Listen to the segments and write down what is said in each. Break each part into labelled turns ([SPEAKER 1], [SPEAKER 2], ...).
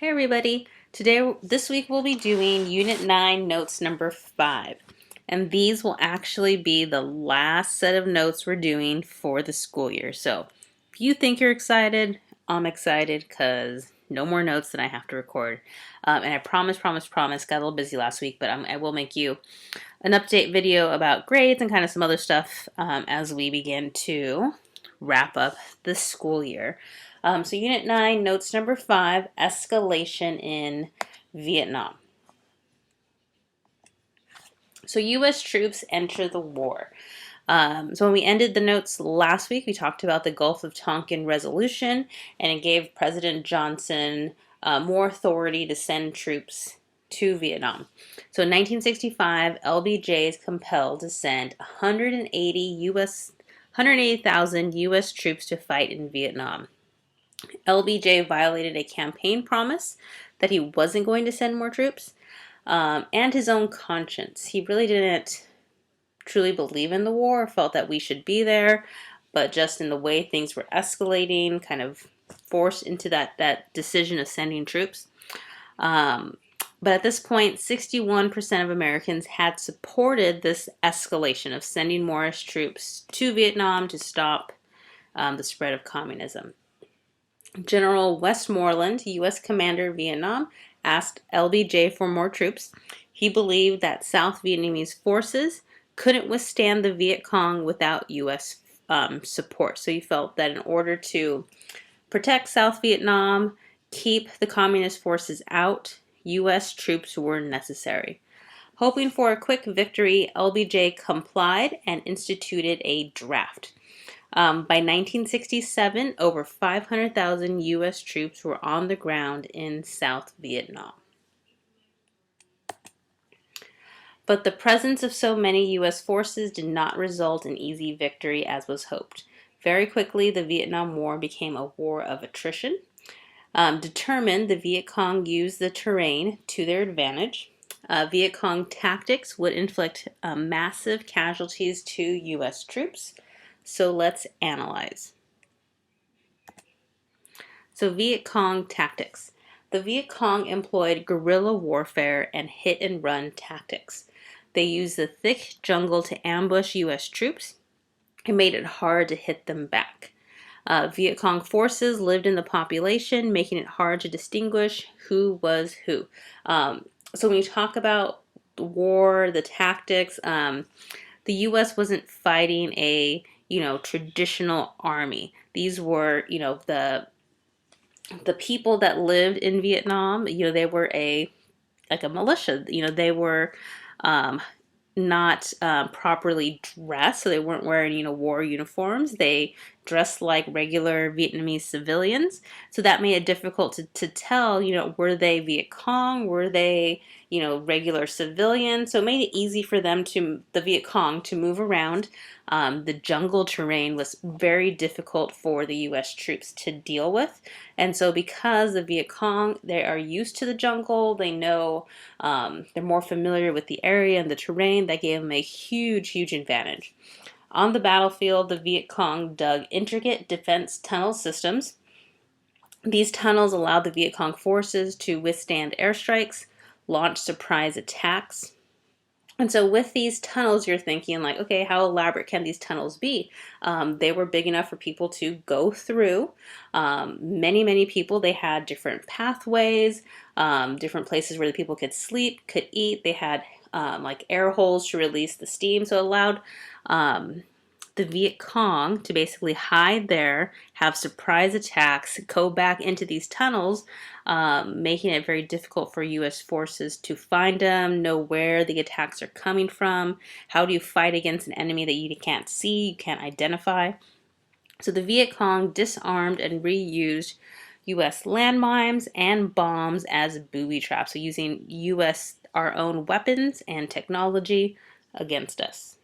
[SPEAKER 1] Hey everybody! This week we'll be doing Unit 9 notes number 5. And these will actually be the last set of notes we're doing for the school year. So if you think you're excited, I'm excited because no more notes that I have to record. And I promise, got a little busy last week, but I will make you an update video about grades and kind of some other stuff as we begin to wrap up the school year. So Unit 9, Notes number 5, Escalation in Vietnam. So U.S. troops enter the war. So when we ended the notes last week, we talked about the Gulf of Tonkin resolution, and it gave President Johnson more authority to send troops to Vietnam. So in 1965, LBJ is compelled to send 180,000 U.S. troops to fight in Vietnam. LBJ violated a campaign promise that he wasn't going to send more troops, and his own conscience. He really didn't truly believe in the war, felt that we should be there, but just in the way things were escalating, kind of forced into that decision of sending troops. But at this point, 61% of Americans had supported this escalation of sending more troops to Vietnam to stop the spread of communism. General Westmoreland, U.S. commander of Vietnam, asked LBJ for more troops. He believed that South Vietnamese forces couldn't withstand the Viet Cong without U.S. support. So he felt that in order to protect South Vietnam, keep the communist forces out, U.S. troops were necessary. Hoping for a quick victory, LBJ complied and instituted a draft. By 1967, over 500,000 U.S. troops were on the ground in South Vietnam. But the presence of so many U.S. forces did not result in easy victory as was hoped. Very quickly, the Vietnam War became a war of attrition. Determined, the Viet Cong used the terrain to their advantage. Viet Cong tactics would inflict massive casualties to U.S. troops. So let's analyze. So Viet Cong tactics. The Viet Cong employed guerrilla warfare and hit-and-run tactics. They used the thick jungle to ambush U.S. troops and made it hard to hit them back. Viet Cong forces lived in the population, making it hard to distinguish who was who. So when you talk about the war, the tactics, the U.S. wasn't fighting a traditional army. These were, the people that lived in Vietnam, they were like a militia. They were not properly dressed, so they weren't wearing, war uniforms. They dressed like regular Vietnamese civilians. So that made it difficult to tell, were they Viet Cong? Were they, regular civilians? So it made it easy for the Viet Cong, to move around. The jungle terrain was very difficult for the U.S. troops to deal with. And so because the Viet Cong, they are used to the jungle, they know, they're more familiar with the area and the terrain, that gave them a huge advantage. On the battlefield, the Viet Cong dug intricate defense tunnel systems. These tunnels allowed the Viet Cong forces to withstand airstrikes, launch surprise attacks. And so with these tunnels, you're thinking like, okay, how elaborate can these tunnels be? They were big enough for people to go through. Many people, they had different pathways, different places where the people could sleep, could eat. They had like air holes to release the steam. So it allowed the Viet Cong to basically hide there, have surprise attacks, go back into these tunnels, making it very difficult for U.S. forces to find them, know where the attacks are coming from. How do you fight against an enemy that you can't see, you can't identify? So the Viet Cong disarmed and reused U.S. landmines and bombs as booby traps, so using our own weapons and technology against us.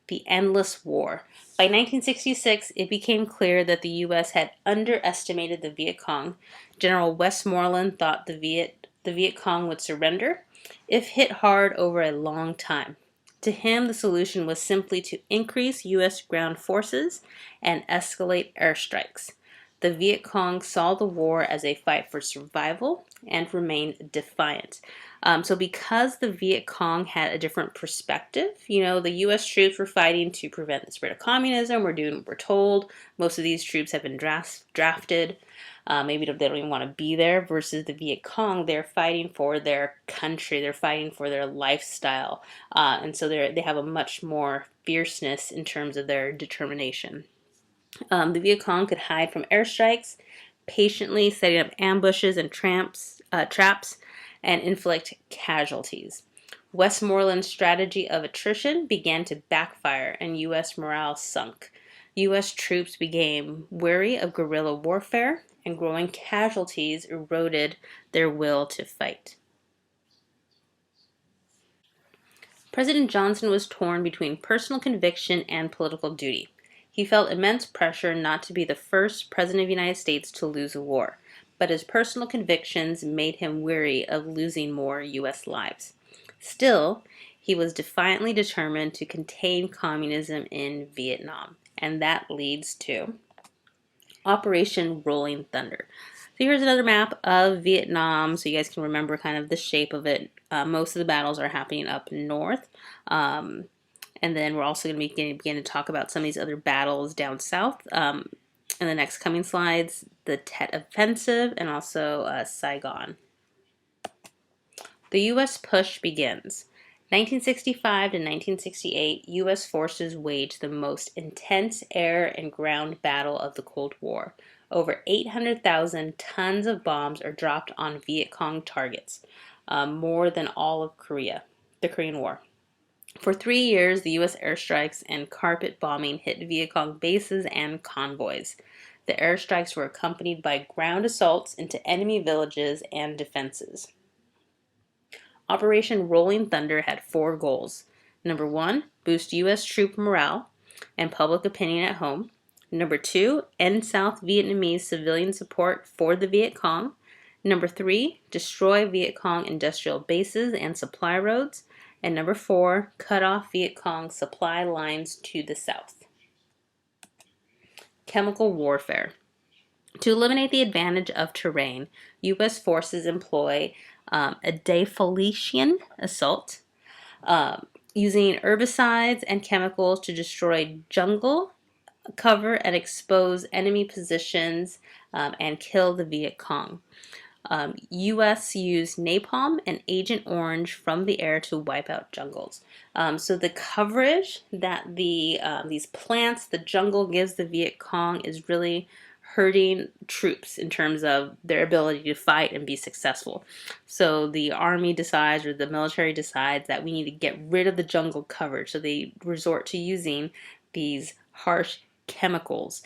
[SPEAKER 1] The endless war. By 1966, it became clear that the U.S. had underestimated the Viet Cong. General Westmoreland thought the Viet Cong would surrender if hit hard over a long time. To him, the solution was simply to increase U.S. ground forces and escalate airstrikes. The Viet Cong saw the war as a fight for survival and remained defiant. So because the Viet Cong had a different perspective, the U.S. troops were fighting to prevent the spread of communism. We're doing what we're told. Most of these troops have been drafted. Maybe they don't even want to be there. Versus the Viet Cong, they're fighting for their country. They're fighting for their lifestyle, and so they have a much more fierceness in terms of their determination. The Viet Cong could hide from airstrikes, patiently setting up ambushes and traps, and inflict casualties. Westmoreland's strategy of attrition began to backfire, and U.S. morale sunk. U.S. troops became weary of guerrilla warfare, and growing casualties eroded their will to fight. President Johnson was torn between personal conviction and political duty. He felt immense pressure not to be the first president of the United States to lose a war, but his personal convictions made him weary of losing more U.S. lives. Still, he was defiantly determined to contain communism in Vietnam, and that leads to Operation Rolling Thunder. So here's another map of Vietnam, so you guys can remember kind of the shape of it. Most of the battles are happening up north. And then we're also going to begin to talk about some of these other battles down south in the next coming slides. The Tet Offensive and also Saigon. The U.S. push begins. 1965 to 1968, U.S. forces waged the most intense air and ground battle of the Cold War. Over 800,000 tons of bombs are dropped on Viet Cong targets, more than all of the Korean War. For 3 years, the U.S. airstrikes and carpet bombing hit Viet Cong bases and convoys. The airstrikes were accompanied by ground assaults into enemy villages and defenses. Operation Rolling Thunder had 4 goals. Number 1, boost U.S. troop morale and public opinion at home. Number 2, end South Vietnamese civilian support for the Viet Cong. Number 3, destroy Viet Cong industrial bases and supply roads. And number 4, cut off Viet Cong supply lines to the south. Chemical warfare. To eliminate the advantage of terrain, U.S. forces employ a defoliation assault, using herbicides and chemicals to destroy jungle cover and expose enemy positions and kill the Viet Cong. U.S. used napalm and Agent Orange from the air to wipe out jungles. So the coverage that these plants, the jungle gives the Viet Cong is really hurting troops in terms of their ability to fight and be successful. So the army decides, or the military decides, that we need to get rid of the jungle coverage. So they resort to using these harsh chemicals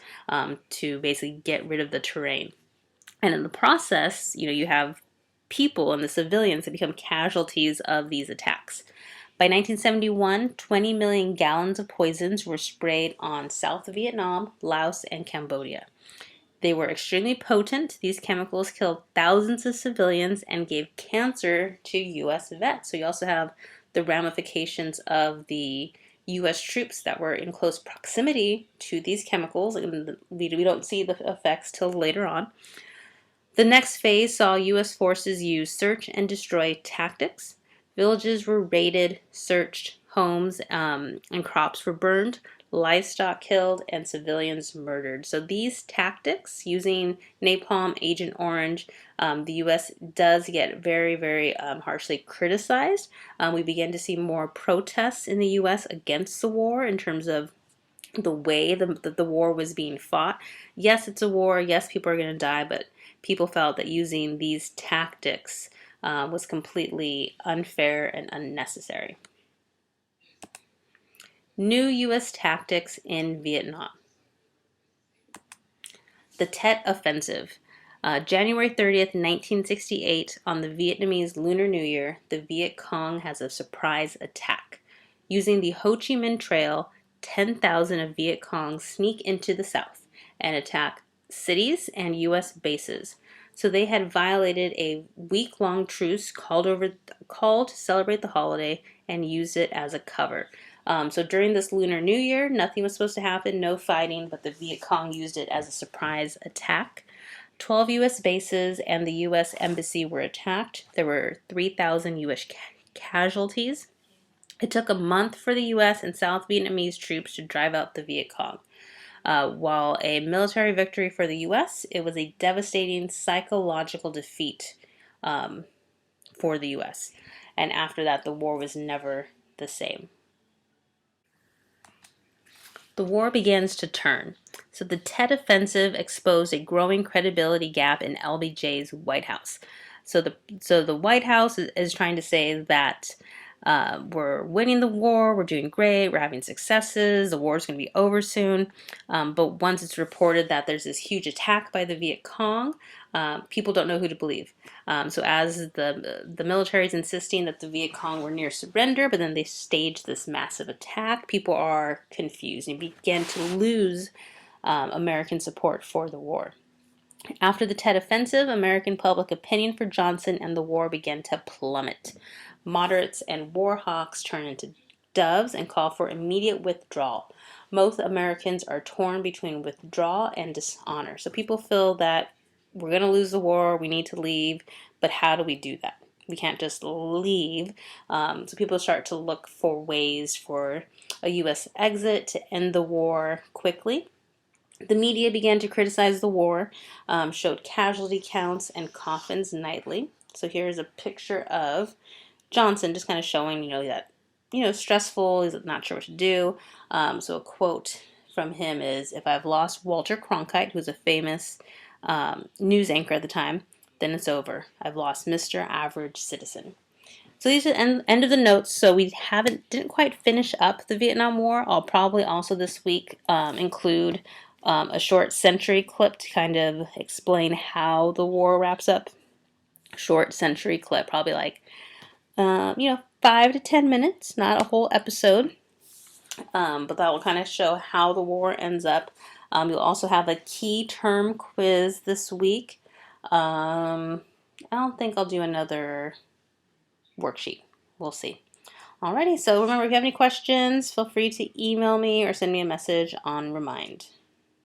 [SPEAKER 1] to basically get rid of the terrain. And in the process, you have people and the civilians that become casualties of these attacks. By 1971, 20 million gallons of poisons were sprayed on South Vietnam, Laos, and Cambodia. They were extremely potent. These chemicals killed thousands of civilians and gave cancer to U.S. vets. So you also have the ramifications of the U.S. troops that were in close proximity to these chemicals, and we don't see the effects till later on. The next phase saw U.S. forces use search and destroy tactics. Villages were raided, searched, homes and crops were burned, livestock killed, and civilians murdered. So these tactics, using napalm, Agent Orange, the U.S. does get very, very harshly criticized. We begin to see more protests in the U.S. against the war in terms of the way the war was being fought. Yes, it's a war. Yes, people are going to die, but people felt that using these tactics was completely unfair and unnecessary. New U.S. tactics in Vietnam. The Tet Offensive. January 30th, 1968, on the Vietnamese Lunar New Year, the Viet Cong has a surprise attack. Using the Ho Chi Minh Trail, 10,000 of Viet Cong sneak into the south and attack cities and U.S. bases. So they had violated a week-long truce called to celebrate the holiday and used it as a cover. So during this Lunar New Year, nothing was supposed to happen, no fighting, but the Viet Cong used it as a surprise attack. 12 U.S. bases and the U.S. Embassy were attacked. There were 3,000 U.S. casualties. It took a month for the U.S. and South Vietnamese troops to drive out the Viet Cong. While a military victory for the U.S., it was a devastating psychological defeat for the U.S. And after that, the war was never the same. The war begins to turn. So the Tet Offensive exposed a growing credibility gap in LBJ's White House. So the White House is trying to say that we're winning the war, we're doing great, we're having successes, the war's going to be over soon. But once it's reported that there's this huge attack by the Viet Cong, people don't know who to believe. So as the military is insisting that the Viet Cong were near surrender, but then they staged this massive attack, people are confused and begin to lose American support for the war. After the Tet Offensive, American public opinion for Johnson and the war began to plummet. Moderates and war hawks turn into doves and call for immediate withdrawal. Most Americans are torn between withdrawal and dishonor. So people feel that we're going to lose the war, we need to leave, but how do we do that? We can't just leave. So people start to look for ways for a U.S. exit to end the war quickly. The media began to criticize the war, showed casualty counts and coffins nightly. So here's a picture of Johnson, just kind of showing, that, stressful, he's not sure what to do. So a quote from him is, "If I've lost Walter Cronkite, who's a famous news anchor at the time, then it's over. I've lost Mr. Average Citizen." So these are the end of the notes. So we didn't quite finish up the Vietnam War. I'll probably also this week include a short century clip to kind of explain how the war wraps up. Short century clip, probably like 5 to 10 minutes, not a whole episode. But that will kind of show how the war ends up. You'll also have a key term quiz this week. I don't think I'll do another worksheet. We'll see. Alrighty, so remember, if you have any questions, feel free to email me or send me a message on Remind.